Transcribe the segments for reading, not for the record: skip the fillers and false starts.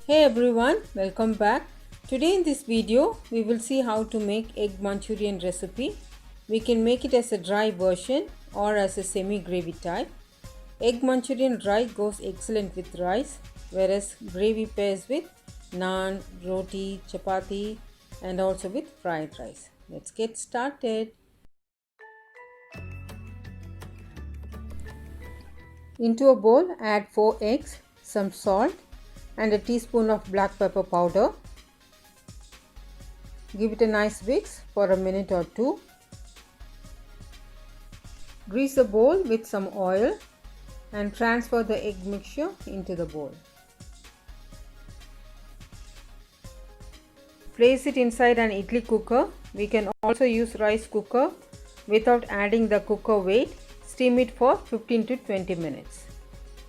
Hey everyone, welcome back. Today in this video, we will see how to make egg Manchurian recipe. We can make it as a dry version or as a semi-gravy type. Egg Manchurian dry goes excellent with rice, whereas gravy pairs with naan, roti, chapati and also with fried rice. Let's get started. Into a bowl, add 4 eggs, some salt and a teaspoon of black pepper powder. Give it a nice mix for a minute or two. Grease the bowl with some oil and transfer the egg mixture into the bowl. Place it inside an idli cooker. We can also use rice cooker without adding the cooker weight. Steam it for 15 to 20 minutes.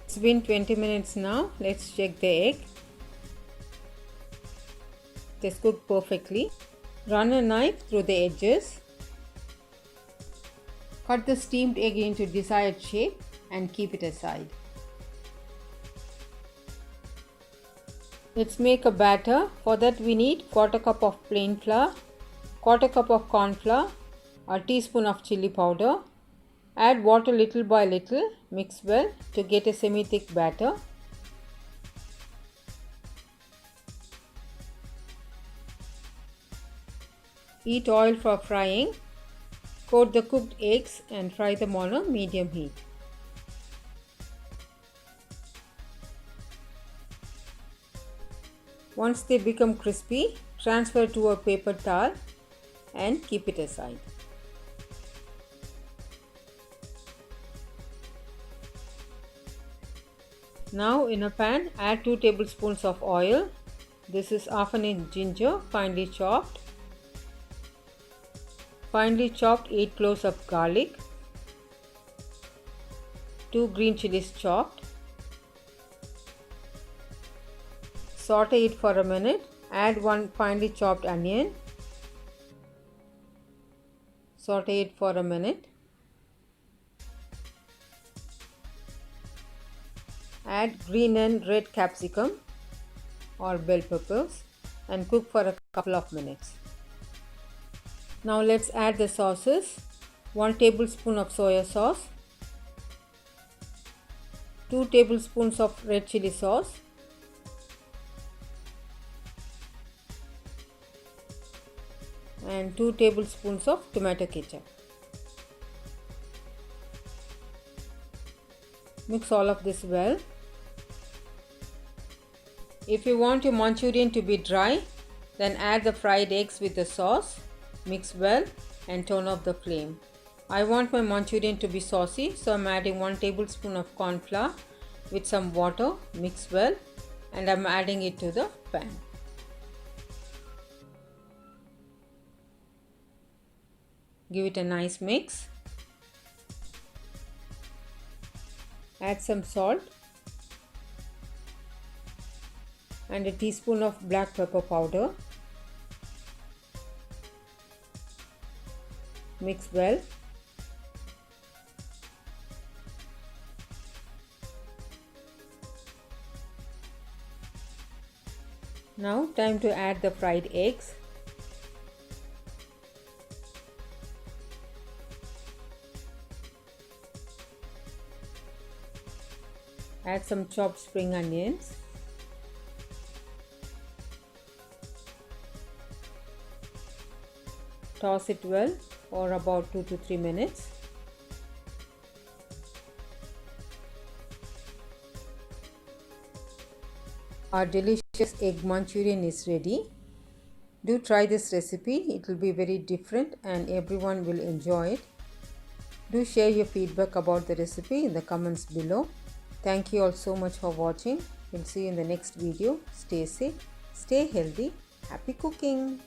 It's been 20 minutes now. Let's check the egg. It is cooked perfectly. Run a knife through the edges. Cut the steamed egg into desired shape and keep it aside. Let's make a batter. For that we need 1/4 cup of plain flour, 1/4 cup of corn flour, a teaspoon of chili powder. Add water little by little, mix well to get a semi-thick batter. Heat oil for frying. Coat the cooked eggs and fry them on a medium heat. Once they become crispy, transfer to a paper towel and keep it aside. Now in a pan, add 2 tablespoons of oil. This is half an inch ginger, finely chopped. Finely chopped 8 cloves of garlic. 2 green chillies chopped. Saute it for a minute. Add 1 finely chopped onion. Saute it for a minute. Add green and red capsicum or bell peppers and cook for a couple of minutes. Now let's add the sauces. 1 tablespoon of soya sauce, 2 tablespoons of red chili sauce, and 2 tablespoons of tomato ketchup. Mix all of this well. If you want your Manchurian to be dry, then add the fried eggs with the sauce. Mix well and turn off the flame. I want my Manchurian to be saucy, so I'm adding 1 tablespoon of corn flour with some water. Mix well and I'm adding it to the pan. Give it a nice mix. Add some salt and a teaspoon of black pepper powder. Mix well. Now time to add the fried eggs. Add some chopped spring onions. Toss it well for about 2 to 3 minutes. Our delicious egg Manchurian is ready. Do try this recipe. It will be very different and everyone will enjoy it. Do share your feedback about the recipe in the comments below. Thank you all so much for watching. We'll see you in the next video. Stay safe, stay healthy, happy cooking.